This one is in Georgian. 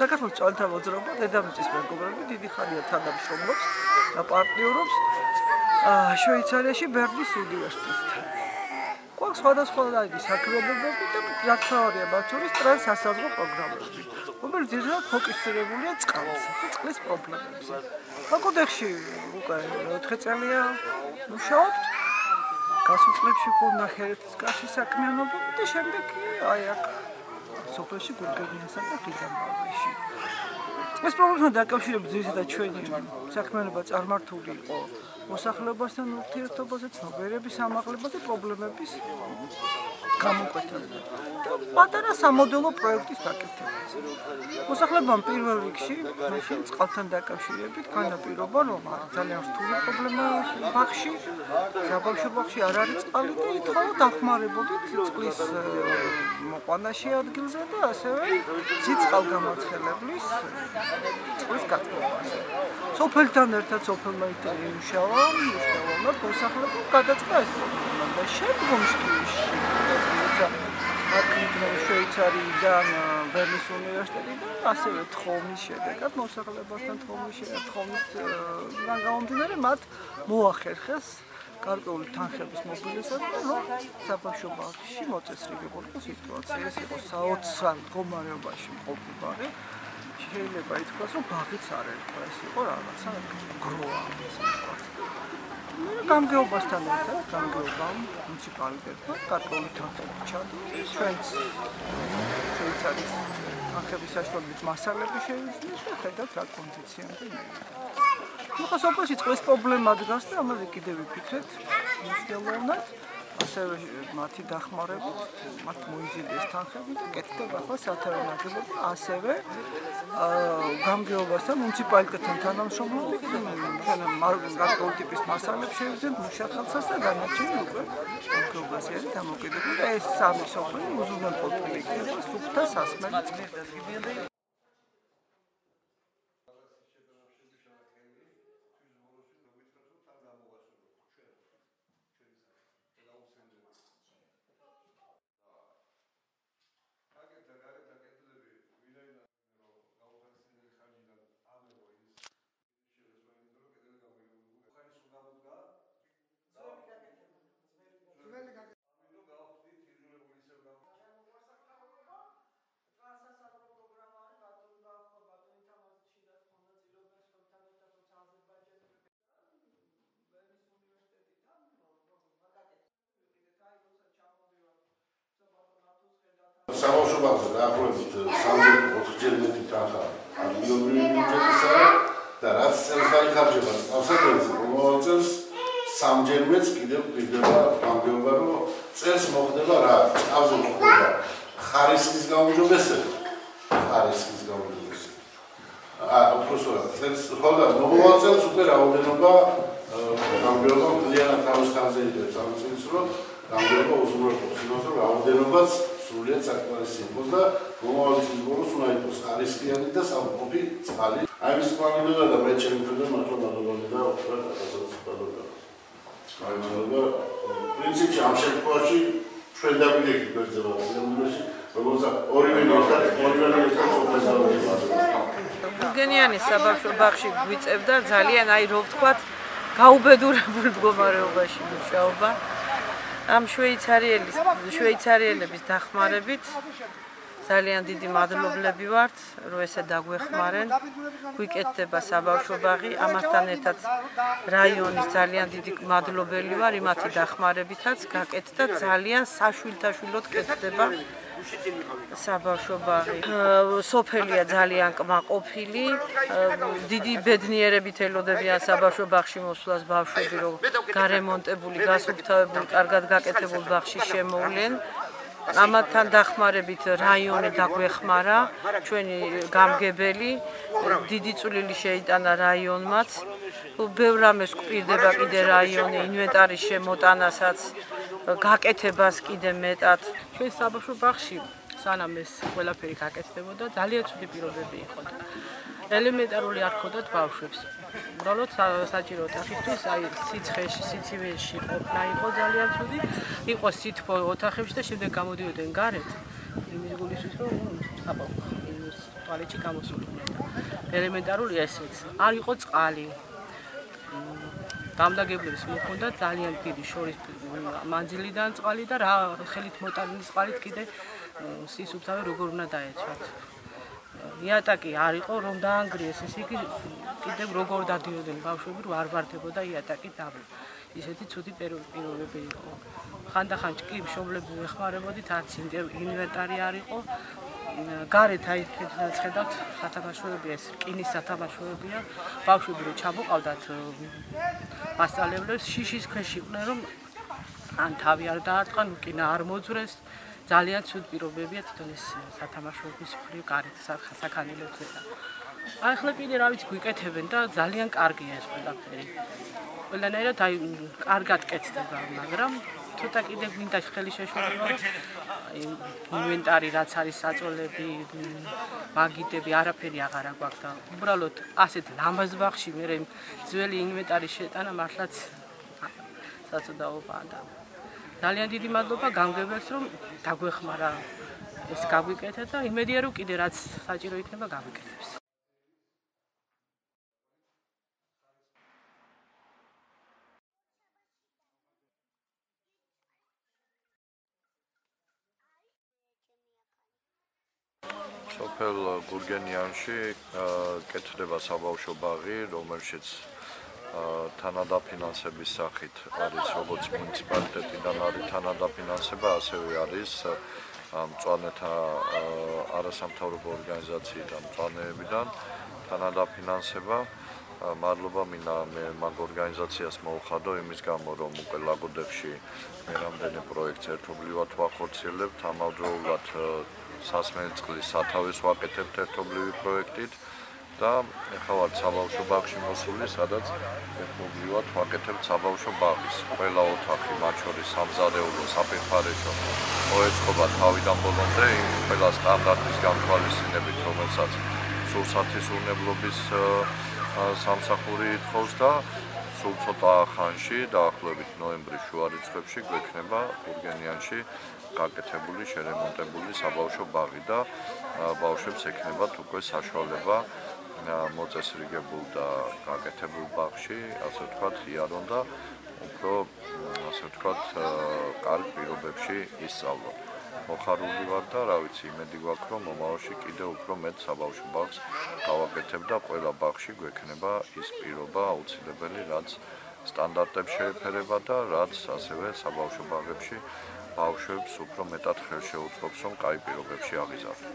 საქართველოს ჭალთა მოძრაობა დედამიწის მეგობრები დიდი ხანია თანამშრომლობს და პარტნიორობს შვეიცარიაში ბერნის უნივერსიტეტთან. გვაქვს სხვადასხვა საქმიანობები და რა თქმა უნდა მათ შორის ტრანსსასაზღვრო პროგრამები, რომელიც ძირითადად ფოკუსირებულია წყალზე და წყლის პრობლემებზე. კოდექსში უკვე 4 წელია მუშაობთ. გასულ წლებში გქონდა ხერხის კავშირის საქმიანობები და შემდეგ აი აქ სოფელში გურგენიასა და გიგამბალში. ეს პრობლემებთან დაკავშირებით ძირითადად ჩვენი საქმიანობა წარმართული იყო მოსახლეობასთან ურთიერთობაზე, ცნობიერების ამაღლებაზე, პრობლემების გამოკვეთაზე და პატარა სამოდელო პროექტის გაკეთებაზე. მოსახლეობამ პირველ რიგში მაშინ წყალთან დაკავშირებით განაპირობა, რომ ძალიან რთული პრობლემა ბაღში, საბავშვო ბაღში არ არის წყალი და ითხოვა დახმარებოდეთ წყლის მოყვანაში ადგილზე და ასევე ცეცხალგამაცხელებლის წყლის გაწმობაზე. სოფელთან ერთად სოფელმა იმუშავა, მოსახლეობამ გადაწყდა ეს პრობლემა და შემდგომში შვეიცარიიდან ბერნის უნივერსიტეტიდან ასევე თხოვნის შედეგად მოსახლეობასთან თხოვნისგან გამომდინარე მათ მოახერხეს გარკვეული თანხების მობილიზება, რომ საბავშვო ბაღში მოწესრიგებულიყო სიტუაცია. ეს იყო საოცარ მდგომარეობაში მყოფი ბაღი. შეიძლება ითქვას, რომ ბაღიც არ ერქვა, ეს იყო რაღაცა გროა, ასე ვთქვათ. გამგეობასთან ერთად, გამგეობამ მუნიციპალიტეტმა გარკვეული თანხები ჩადო. ჩვენც შვეიცარიის თანხების საშუალებით მასალები შევიძინეთ და ხედავთ რა კონდიციონები მივიდა. ახლა სოფელში წყლის პრობლემა დგას და ამაზე კიდევ ვიფიქრეთ მნიშვნელოვნად. ასევე მათი დახმარებით, მათ მოიძიეს თანხები და კეთდება ახლა სათავე ნაგებობა, ასევე გამგეობასთან მუნიციპალიტეტთან თანამშრომლობით გარკვეული ტიპის მასალებს შევიძინეთ მუშახელსაც და განაჩენი უკვე გამგეობაზე არის დამოკიდებული და ეს სამი სოფელი უზრუნველყოფილი იქნება სუფთა სასმელი წყლით. საბავშვო ბაღზე დაახლოებით 3-4 მეტრი თანხა მილიონური ბიუჯეტისა და რაც წელს დაიხარჯება წყალსადენზე, მომავალ წელს 3 მეც კიდევ გვიდება გამგეობა, რომ წელს მოხდება რა, წყალზე მოხდება ხარისხის გაუმჯობესება, უпростоრად წელს ხოლმე მომავალ წელს უკვე რაოდენობა გამგეობა ძალიან თავის თავზე იდებს, ამ წელს რომ გამგეობა უზრუნველყოფს იმას, რომ რაოდენობაც სრულიად საკმარისი იყოს და მომავალ წლის ბოლოს უნდა იყოს ხარისხიანი და სამყოფი წყალი. აი ეს პლანირება და მე ჩემი მხრიდან მართლა მადლობელი და უფრო გადაწყვეტილება. მადლობა. პრინციპში ამ შემთხვევაში ჩვენ დავიდექით გვერდზე ბაზილიაში, როგორც ორივე გურგენიანის საბავშვო ბაღში გვიწევდა ძალიან აი რო ვთქვათ გაუბედურებულ მდგომარეობაში მუშაობა. ამ შვეიცარიელების დახმარებით ძალიან დიდი მადლობლები ვართ, რომ ესე დაგვეხმარენ. გვიკეთდება საბავშვო ბაღი, ამასთან ერთად რაიონის ძალიან დიდი მადლობელი ვარ იმათი დახმარებითაც გაკეთდა ძალიან საშვილთაშვილოდ კეთდება საბავშვო ბაღი. სოფელია ძალიან კმაყოფილი, დიდი ბედნიერებით ელოდებიან საბავშვო ბაღში მოსვლას ბავშვები, რომ გარემონტებული, გასუფთავებული, კარგად გაკეთებულ ბაღში შემოვლენ. ამათთან დახმარებით რაიონი დაგვეხმარა, ჩვენი გამგებელი, დიდი წვლილი შეიტანა რაიონმაც. ბევრ რამეს გვპირდება კიდე რაიონი, ინვენტარის შემოტანასაც, გაკეთებას კიდე მეტად. ჩვენ საბავშვო ბაღში სანამ ეს ყველაფერი გაკეთდებოდა, ძალიან ცუდი პირობები იყო. ელემენტარული არ ჰქონდათ ბავშვებს. უბრალოდ საჭირო ოთახისთვის, აი სიცივეში ყოფნა იყო ძალიან ცუდი. იყო სითბო ოთახებში და შემდეგ გამოდიოდნენ გარეთ. იმის გულისთვის რომ თვალეთში გამოსული. ელემენტარული ესეც. არ იყო წყალი. დამლაგებლებს მოხონდა ძალიან დიდი შორის მანძილიდან წყალი და რა ხელით მოტანილი წყალით კიდე სისუფთავე როგორ უნდა დაეცვათ. იატაკი არ იყო რომ დაანგრიეს ეს იგი კიდევ როგორ დადიოდნენ ბავშვები რომ არ ვარდებოდა იატაკი დაბლა. ისეთი ცუდი პირობები იყო. ხანდახან კი მშობლები ეხმარებოდით არც ინვენტარი არ იყო. გარეთ აი ხედავთ სათამაშოები ეს რკინის სათამაშოებია. ბავშვები რომ ჩამოყავდათ მასწავლებლებს შიშის ქვეშ იყვნენ რომ ან თავი არ დაარტყან, რკინა არ მოძვრეს. ძალიან ცუდ პირობებია თვითონ ეს სათამაშოების მხრივ გარეთ საქანელებზე და აი ახლა კიდე რა ვიცი გვიკეთებენ და ძალიან კარგია ეს ყველაფერი. ყველანაირად აი კარგად კეთდება, მაგრამ ცოტა კიდე გვინდა ხელი შეშველება რომ ინვენტარი რაც არის საწოლები, მაგიდები არაფერი აღარ აგვაქვს და უბრალოდ ასეთ ლამაზ ბაღში მე ძველი ინვენტარის შეტანა მართლაც საწოდაობაა და ძალიან დიდი მადლობა გამგებელს რომ დაგვეხმარა ეს გაგვიკეთეთ და იმედია რომ კიდე რაც საჭირო იქნება გაგვიკეთებს. სოფელ გურგენიანში კეთდება საბავშვო ბაღი, რომელშიც თანადაფინანსების სახით არის როგორც მუნიციპალიტეტიდან არის თანადაფინანსება, ასევე არის მწვანეთა არასამთავრობო ორგანიზაციიდან მწვანეებიდან თანადაფინანსება. მადლობა მინდა მე მაგ ორგანიზაციას მოვხადო იმის გამო რომ უკვე ლაგოდეხში მე რამდენი პროექტს ერთობლივად ვახორციელებთ, ამავდროულად სასმელი წყლის სათავეს ვაკეთებთ ერთობლივი პროექტით და ეხლა ვართ საბავშვო ბაღში მოსული, სადაც ერთობლივად ვაკეთებთ საბავშვო ბაღის. ყველა ოთახი, მათ შორის სამზარეულო, საფეხმარეშო მოეწყობა თავიდან ბოლომდე იმ ყველა სტანდარტის განხორციელებით, რომელსაც სულსათისურნებლობის სამსახური ითხოვს და სულ ცოტა ხანში, დაახლოებით ნოემბრის შუა რიცხვებში გვექნება გურგენიანში გაკეთებული, შერემონტებული საბავშვო ბაღი და ბავშვებს ექნებათ უკვე საშუალება მოწესრიგებულ და გაკეთებულ ბაღში, ასე ვთქვათ, იარონ და უფრო, ასე ვთქვათ, კარგ პირობებში ისწავლონ. მოხარული ვარ და რა ვიცი, იმედი გვაქვს, რომ მომავალში კიდევ უფრო მეტ საბავშვო ბაღს გავაკეთებ და ყველა ბაღში გვექნება ის პირობა აუცილებელი, რაც სტანდარტებს შეეფერება და რაც ასევე საბავშვო ბაღებში ბავშვებს უფრო მეტად ხელშეუწყობს, რომ კაი პირობებში აღიზარდონ.